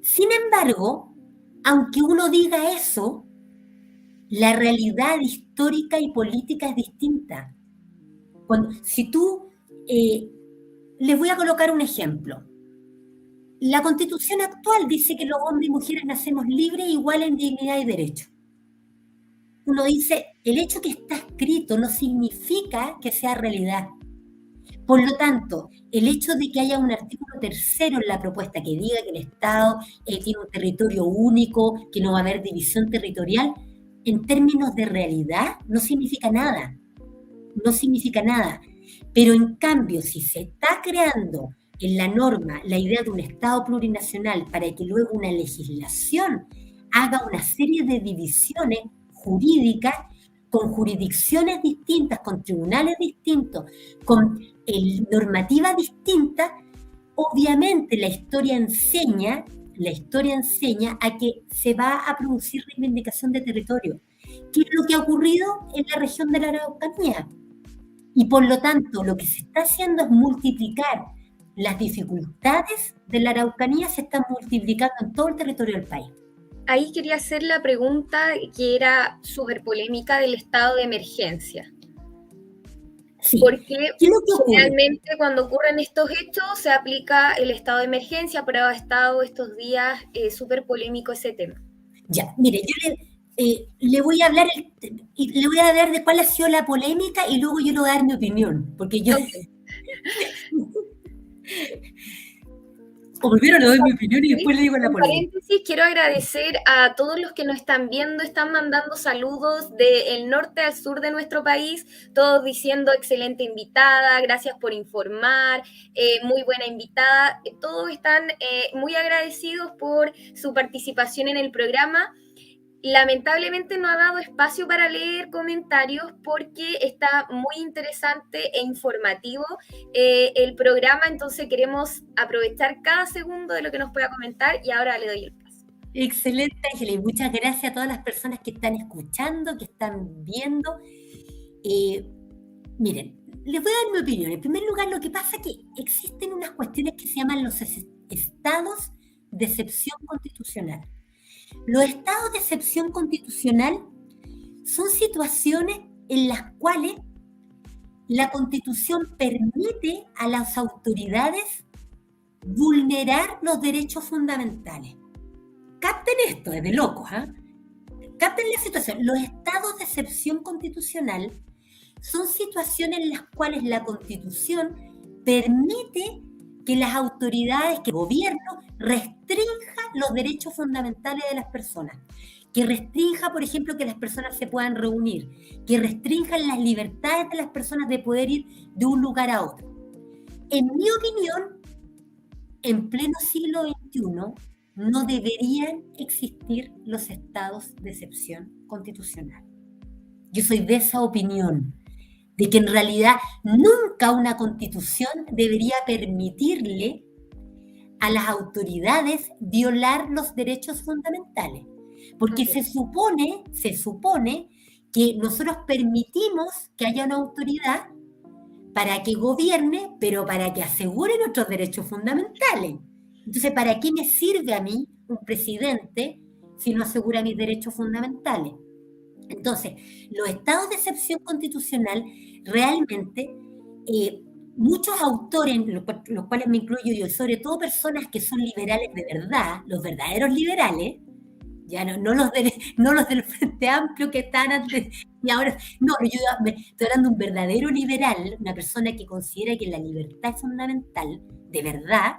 Sin embargo, aunque uno diga eso, la realidad histórica y política es distinta. Si tú, les voy a colocar un ejemplo. La Constitución actual dice que los hombres y mujeres nacemos libres, iguales en dignidad y derecho. Uno dice, el hecho que está escrito no significa que sea realidad. Por lo tanto, el hecho de que haya un artículo 3º en la propuesta que diga que el Estado tiene un territorio único, que no va a haber división territorial, en términos de realidad no significa nada. No significa nada. Pero en cambio, si se está creando en la norma la idea de un Estado plurinacional para que luego una legislación haga una serie de divisiones jurídicas con jurisdicciones distintas, con tribunales distintos, con normativas distintas, Obviamente la historia enseña a que se va a producir reivindicación de territorio, que es lo que ha ocurrido en la región de la Araucanía. Y por lo tanto, lo que se está haciendo es multiplicar las dificultades de la Araucanía, se están multiplicando en todo el territorio del país. Ahí quería hacer la pregunta que era súper polémica del estado de emergencia. Sí. Porque finalmente cuando ocurren estos hechos se aplica el estado de emergencia, pero ha estado estos días súper polémico ese tema. Ya, mire, yo le voy a hablar de cuál ha sido la polémica y luego yo le voy a dar mi opinión, porque yo... Okay. O primero le doy mi opinión y después le digo la polémica. Paréntesis, quiero agradecer a todos los que nos están viendo, están mandando saludos del norte al sur de nuestro país, todos diciendo excelente invitada, gracias por informar, muy buena invitada, todos están muy agradecidos por su participación en el programa. Lamentablemente no ha dado espacio para leer comentarios porque está muy interesante e informativo el programa, entonces queremos aprovechar cada segundo de lo que nos pueda comentar y ahora le doy el paso. Excelente, Ángela, y muchas gracias a todas las personas que están escuchando, que están viendo. Miren, les voy a dar mi opinión. En primer lugar, lo que pasa es que existen unas cuestiones que se llaman los estados de excepción constitucional. Los estados de excepción constitucional son situaciones en las cuales la Constitución permite a las autoridades vulnerar los derechos fundamentales. Capten esto, es de locos, ¿eh? Capten la situación. Los estados de excepción constitucional son situaciones en las cuales la Constitución permite que las autoridades, que el gobierno restrinja los derechos fundamentales de las personas, que restrinja, por ejemplo, que las personas se puedan reunir, que restrinjan las libertades de las personas de poder ir de un lugar a otro. En mi opinión, en pleno siglo XXI, no deberían existir los estados de excepción constitucional. Yo soy de esa opinión, de que en realidad nunca una constitución debería permitirle a las autoridades violar los derechos fundamentales. Porque se supone que nosotros permitimos que haya una autoridad para que gobierne, pero para que asegure nuestros derechos fundamentales. Entonces, ¿para qué me sirve a mí un presidente si no asegura mis derechos fundamentales? Entonces, los estados de excepción constitucional realmente, muchos autores, los cuales me incluyo yo, sobre todo personas que son liberales de verdad, los verdaderos liberales, ya no los del Frente Amplio que están antes y ahora, no, yo estoy hablando de un verdadero liberal, una persona que considera que la libertad es fundamental, de verdad,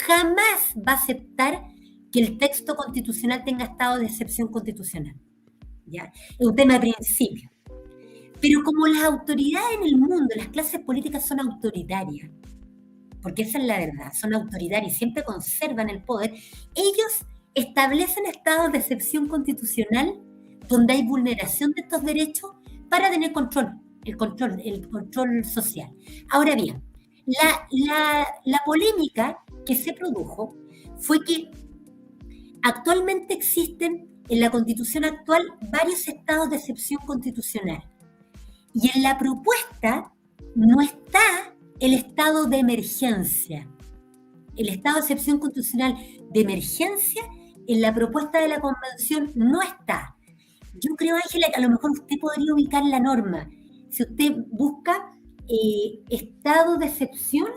jamás va a aceptar que el texto constitucional tenga estado de excepción constitucional. ¿Ya? Es un tema de principio. Pero como las autoridades en el mundo, las clases políticas son autoritarias, porque esa es la verdad, son autoritarias y siempre conservan el poder, ellos establecen estados de excepción constitucional donde hay vulneración de estos derechos para tener el control social. Ahora bien, la polémica que se produjo fue que actualmente existen en la Constitución actual varios estados de excepción constitucional. Y en la propuesta no está el estado de emergencia. El estado de excepción constitucional de emergencia en la propuesta de la Convención no está. Yo creo, Ángela, que a lo mejor usted podría ubicar la norma. Si usted busca estado de excepción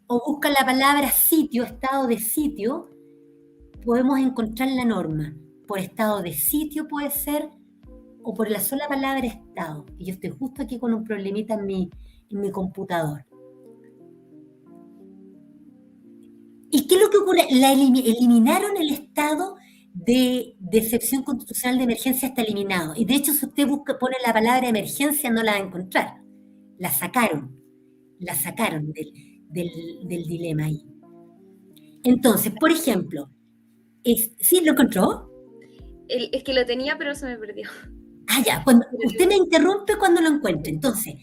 o busca la palabra sitio, estado de sitio, podemos encontrar la norma. Por estado de sitio puede ser, o por la sola palabra estado. Y yo estoy justo aquí con un problemita en mi computador. ¿Y qué es lo que ocurre? Eliminaron el estado de excepción constitucional de emergencia, está eliminado. Y de hecho, si usted pone la palabra emergencia, no la va a encontrar. La sacaron del dilema ahí. Entonces, por ejemplo, ¿sí lo encontró? Es que lo tenía, pero se me perdió. Ah, ya, usted me interrumpe cuando lo encuentre. Entonces,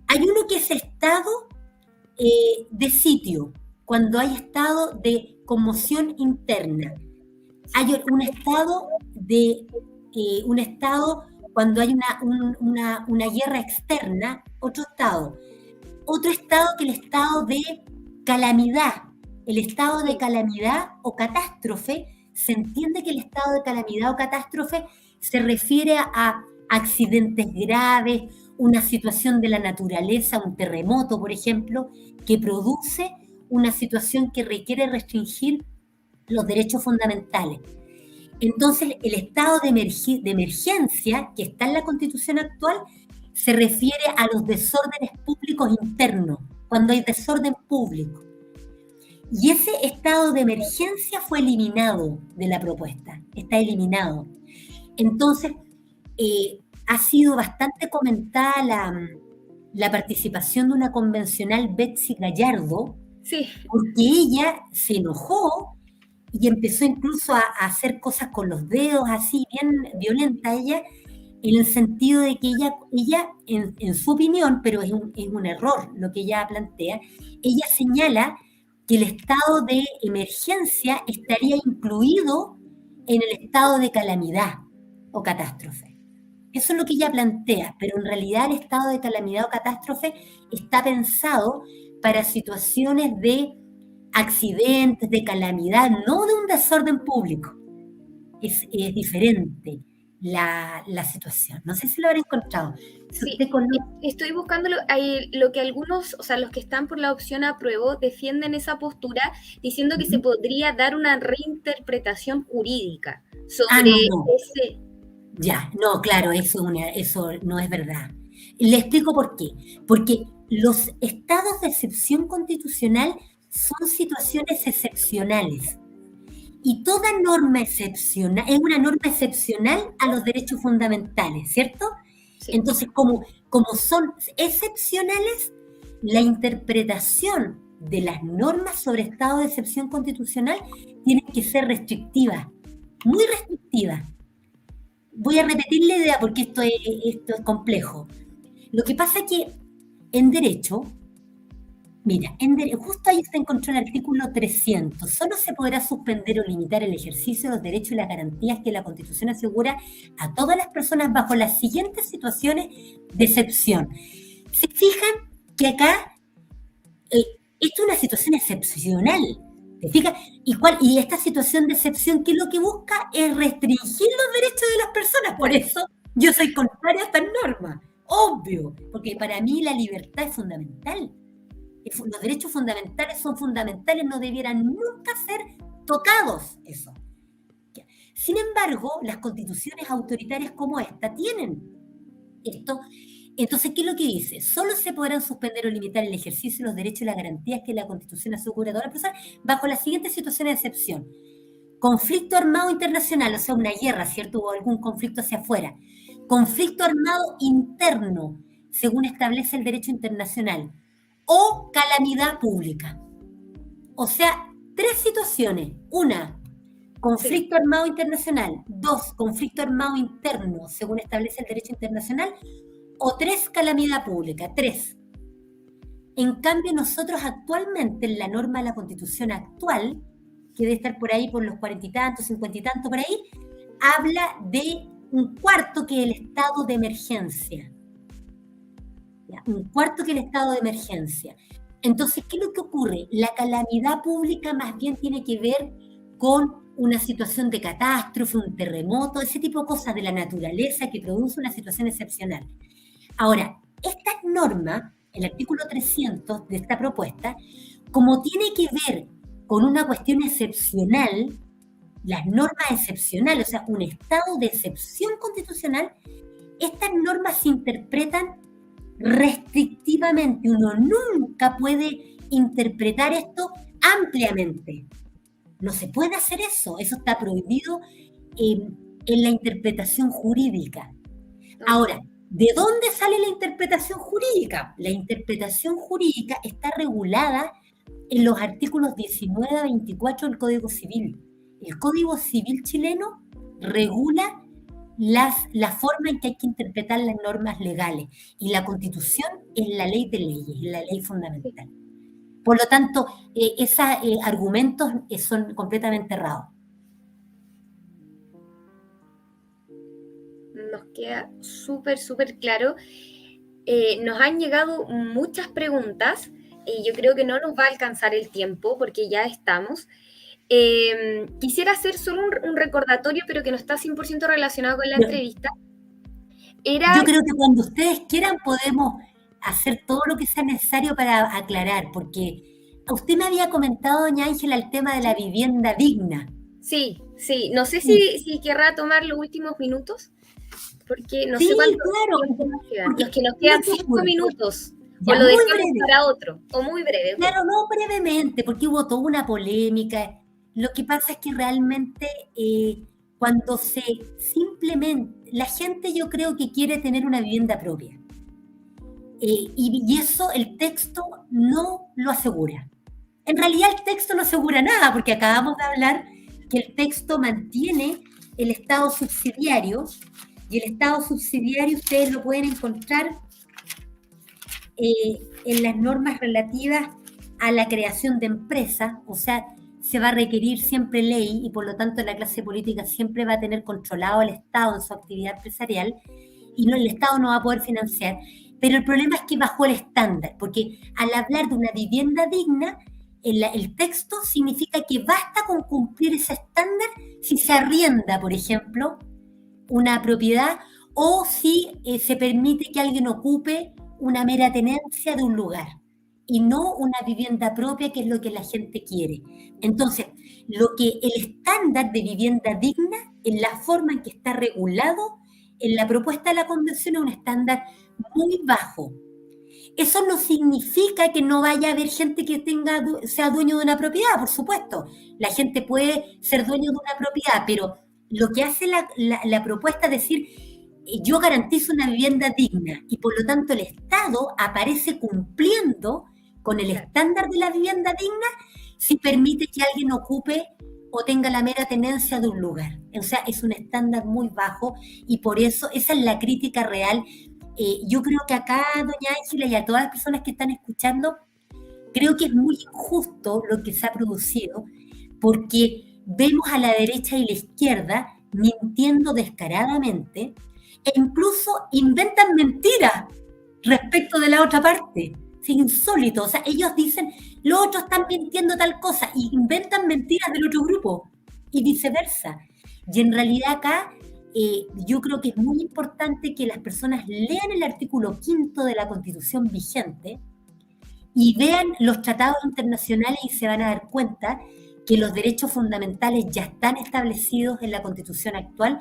hay uno que es estado de sitio, cuando hay estado de conmoción interna. Hay un estado cuando hay una guerra externa, otro estado. Otro estado que el estado de calamidad. El estado de calamidad o catástrofe, se entiende que el estado de calamidad o catástrofe se refiere a accidentes graves, una situación de la naturaleza, un terremoto, por ejemplo, que produce una situación que requiere restringir los derechos fundamentales. Entonces, el estado de emergencia que está en la Constitución actual se refiere a los desórdenes públicos internos, cuando hay desorden público. Y ese estado de emergencia fue eliminado de la propuesta, está eliminado. Entonces, ha sido bastante comentada la participación de una convencional, Betsy Gallardo, Sí. porque ella se enojó y empezó incluso a hacer cosas con los dedos, así bien violenta ella, en el sentido de que ella en su opinión, pero es un error lo que ella plantea, ella señala que el estado de emergencia estaría incluido en el estado de calamidad o catástrofe. Eso es lo que ella plantea, pero en realidad el estado de calamidad o catástrofe está pensado para situaciones de accidentes, de calamidad, no de un desorden público. Es diferente la situación. No sé si lo habré encontrado. Sí, estoy buscando lo que algunos, o sea, los que están por la opción apruebo, defienden esa postura diciendo que se podría dar una reinterpretación jurídica sobre ese... Ya, no, claro, eso no es verdad. Le explico por qué. Porque los estados de excepción constitucional son situaciones excepcionales. Y toda norma excepcional es una norma excepcional a los derechos fundamentales, ¿cierto? Sí. Entonces, como son excepcionales, la interpretación de las normas sobre estado de excepción constitucional tiene que ser restrictiva, muy restrictiva. Voy a repetir la idea porque esto es complejo. Lo que pasa es que en derecho, mira, justo ahí se encontró el artículo 300. Solo se podrá suspender o limitar el ejercicio de los derechos y las garantías que la Constitución asegura a todas las personas bajo las siguientes situaciones de excepción. ¿Se fijan que acá esto es una situación excepcional? ¿Te fijas? Y esta situación de excepción, ¿qué es lo que busca? Es restringir los derechos de las personas. Por eso yo soy contraria a estas normas. Obvio, porque para mí la libertad es fundamental. Los derechos fundamentales son fundamentales, no debieran nunca ser tocados. Eso. Sin embargo, las constituciones autoritarias como esta tienen esto. Entonces, ¿qué es lo que dice? Solo se podrán suspender o limitar el ejercicio de los derechos y las garantías que la Constitución asegura a todas las personas bajo las siguientes situaciones de excepción. Conflicto armado internacional, o sea, una guerra, ¿cierto? O algún conflicto hacia afuera. Conflicto armado interno, según establece el derecho internacional. O calamidad pública. O sea, 3 situaciones. 1, conflicto armado internacional. 2, conflicto armado interno, según establece el derecho internacional. O 3, calamidad pública. 3. En cambio, nosotros actualmente, en la norma de la Constitución actual, que debe estar por ahí por los 40 y tantos, 50 y tantos, por ahí, habla de un cuarto que es el estado de emergencia. Un cuarto que el estado de emergencia. Entonces, ¿qué es lo que ocurre? La calamidad pública más bien tiene que ver con una situación de catástrofe, un terremoto, ese tipo de cosas de la naturaleza que produce una situación excepcional. Ahora, esta norma, el artículo 300 de esta propuesta, como tiene que ver con una cuestión excepcional, las normas excepcionales, o sea, un estado de excepción constitucional, estas normas se interpretan restrictivamente. Uno nunca puede interpretar esto ampliamente. No se puede hacer eso. Eso está prohibido en la interpretación jurídica. Ahora, ¿de dónde sale la interpretación jurídica? La interpretación jurídica está regulada en los artículos 19 a 24 del Código Civil. El Código Civil chileno regula la forma en que hay que interpretar las normas legales. Y la Constitución es la ley de leyes, es la ley fundamental. Por lo tanto, esos argumentos son completamente errados. Nos queda súper claro. Nos han llegado muchas preguntas y yo creo que no nos va a alcanzar el tiempo porque ya estamos. Quisiera hacer solo un recordatorio, pero que no está 100% relacionado con la entrevista. Yo creo que cuando ustedes quieran podemos hacer todo lo que sea necesario para aclarar, porque usted me había comentado, doña Ángela, el tema de la vivienda digna. Sí. No sé si querrá tomar los últimos minutos, porque no sé cuánto tiempo nos quedan. Los que nos quedan 5 minutos. O lo dejamos para otro, o muy breve. Claro, no brevemente, porque hubo toda una polémica. Lo que pasa es que realmente cuando simplemente, la gente yo creo que quiere tener una vivienda propia. Y eso el texto no lo asegura. En realidad el texto no asegura nada, porque acabamos de hablar que el texto mantiene el estado subsidiario, y el estado subsidiario ustedes lo pueden encontrar en las normas relativas a la creación de empresas, o sea, se va a requerir siempre ley y por lo tanto la clase política siempre va a tener controlado al Estado en su actividad empresarial y el Estado no va a poder financiar. Pero el problema es que bajó el estándar, porque al hablar de una vivienda digna, el texto significa que basta con cumplir ese estándar si se arrienda, por ejemplo, una propiedad o si se permite que alguien ocupe una mera tenencia de un lugar y no una vivienda propia, que es lo que la gente quiere. Entonces, lo que el estándar de vivienda digna, en la forma en que está regulado en la propuesta de la Convención, es un estándar muy bajo. Eso no significa que no vaya a haber gente que sea dueño de una propiedad, por supuesto. La gente puede ser dueño de una propiedad, pero lo que hace la propuesta es decir, yo garantizo una vivienda digna y por lo tanto el Estado aparece cumpliendo con el estándar de la vivienda digna si permite que alguien ocupe o tenga la mera tenencia de un lugar. O sea, es un estándar muy bajo y por eso esa es la crítica real. Yo creo que acá, doña Ángela, y a todas las personas que están escuchando, creo que es muy injusto lo que se ha producido, porque vemos a la derecha y la izquierda mintiendo descaradamente e incluso inventan mentiras respecto de la otra parte. Es insólito. O sea, ellos dicen, los otros están mintiendo tal cosa, y inventan mentiras del otro grupo, y viceversa. Y en realidad acá yo creo que es muy importante que las personas lean el artículo 5 de la Constitución vigente y vean los tratados internacionales y se van a dar cuenta que los derechos fundamentales ya están establecidos en la Constitución actual,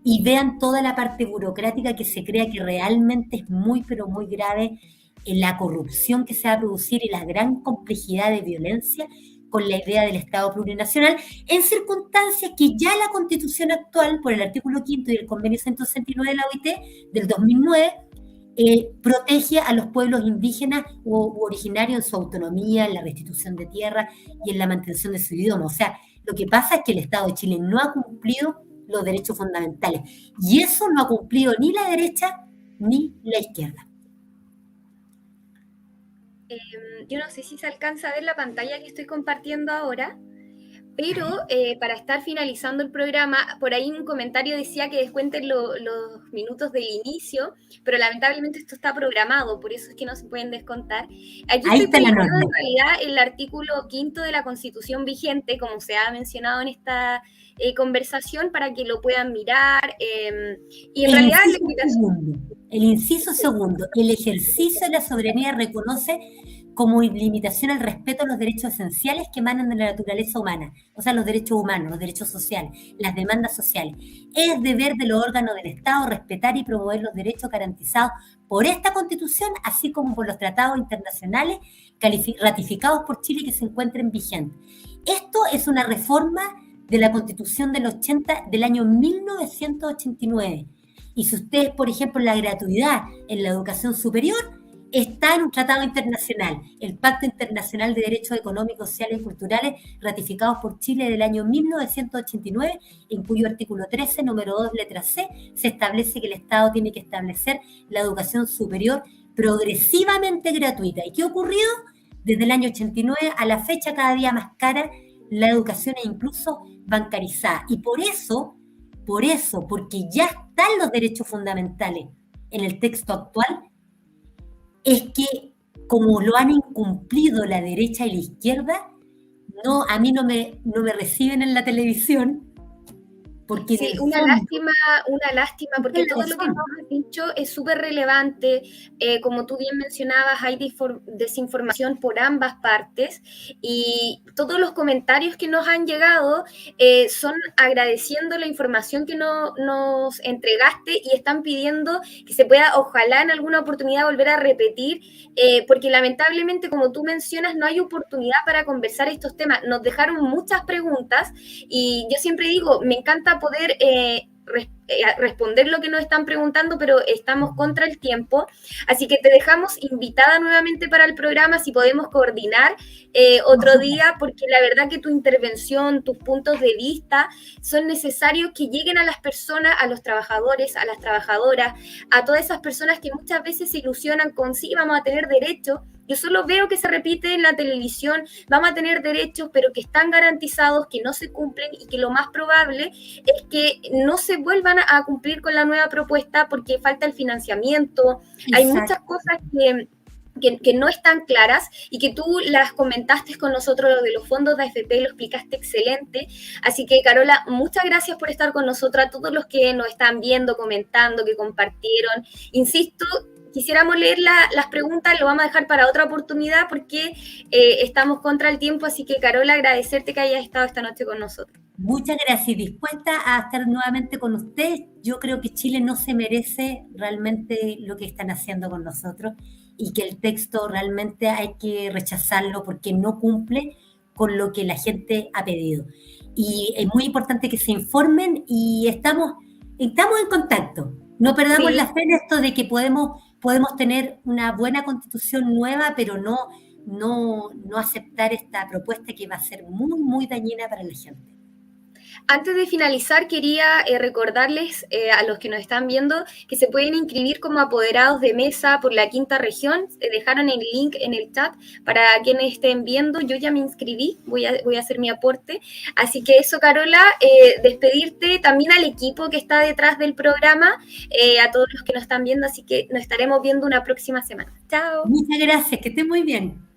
y vean toda la parte burocrática que se crea que realmente es muy, pero muy grave en la corrupción que se va a producir y la gran complejidad de violencia con la idea del Estado plurinacional, en circunstancias que ya la Constitución actual, por el artículo 5 y el Convenio 169 de la OIT del 2009, protege a los pueblos indígenas u originarios en su autonomía, en la restitución de tierra y en la mantención de su idioma. O sea, lo que pasa es que el Estado de Chile no ha cumplido los derechos fundamentales, y eso no ha cumplido ni la derecha ni la izquierda. Yo no sé si se alcanza a ver la pantalla que estoy compartiendo ahora, pero para estar finalizando el programa, por ahí un comentario decía que descuenten los minutos del inicio, pero lamentablemente esto está programado, por eso es que no se pueden descontar. Aquí ahí estoy está la poniendo norma. en realidad el artículo 5 de la Constitución vigente, como se ha mencionado en esta conversación, para que lo puedan mirar. Y en realidad el inciso segundo, el ejercicio de la soberanía reconoce como limitación al respeto a los derechos esenciales que emanan de la naturaleza humana, o sea, los derechos humanos, los derechos sociales, las demandas sociales. Es deber de los órganos del Estado respetar y promover los derechos garantizados por esta Constitución, así como por los tratados internacionales ratificados por Chile que se encuentren vigentes. Esto es una reforma de la Constitución del año 1989. Y si ustedes, por ejemplo, la gratuidad en la educación superior está en un tratado internacional, el Pacto Internacional de Derechos Económicos, Sociales y Culturales, ratificados por Chile del año 1989, en cuyo artículo 13, número 2, letra C, se establece que el Estado tiene que establecer la educación superior progresivamente gratuita. ¿Y qué ha ocurrido? desde el año 89 a la fecha cada día más cara, la educación es incluso bancarizada. Y porque ya están los derechos fundamentales en el texto actual, es que como lo han incumplido la derecha y la izquierda, no, a mí no me reciben en la televisión, porque en Sí, el fondo, una lástima, porque tienen todo lo que nos razón, has dicho es súper relevante. Como tú bien mencionabas, hay desinformación por ambas partes y todos los comentarios que nos han llegado son agradeciendo la información que nos entregaste y están pidiendo que se pueda, ojalá en alguna oportunidad, volver a repetir, porque lamentablemente, como tú mencionas, no hay oportunidad para conversar estos temas. Nos dejaron muchas preguntas y yo siempre digo, me encanta poder responder lo que nos están preguntando, pero estamos contra el tiempo. Así que te dejamos invitada nuevamente para el programa, si podemos coordinar por otro supuesto. día, porque la verdad que tu intervención, tus puntos de vista son necesarios que lleguen a las personas, a los trabajadores, a las trabajadoras, a todas esas personas que muchas veces se ilusionan con sí, vamos a tener derechos. Yo solo veo que se repite en la televisión, vamos a tener derechos, pero que están garantizados, que no se cumplen y que lo más probable es que no se vuelvan a cumplir con la nueva propuesta porque falta el financiamiento. Hay muchas Exacto. cosas que no están claras y que tú las comentaste con nosotros, lo de los fondos de AFP, lo explicaste excelente. Así que, Carola, muchas gracias por estar con nosotros, a todos los que nos están viendo, comentando, que compartieron. Insisto, quisiéramos leer las preguntas, lo vamos a dejar para otra oportunidad porque estamos contra el tiempo, así que, Carola, agradecerte que hayas estado esta noche con nosotros. Muchas gracias y dispuesta a estar nuevamente con ustedes. Yo creo que Chile no se merece realmente lo que están haciendo con nosotros y que el texto realmente hay que rechazarlo porque no cumple con lo que la gente ha pedido. Y es muy importante que se informen y estamos en contacto. No perdamos Sí, la fe en esto de que podemos tener una buena constitución nueva, pero no aceptar esta propuesta que va a ser muy, muy dañina para la gente. antes de finalizar, quería recordarles a los que nos están viendo que se pueden inscribir como apoderados de mesa por la quinta región. Dejaron el link en el chat para quienes estén viendo. Yo ya me inscribí, voy a hacer mi aporte. Así que eso, Carola, despedirte también al equipo que está detrás del programa, a todos los que nos están viendo. Así que nos estaremos viendo una próxima semana. Chao. Muchas gracias, que esté muy bien.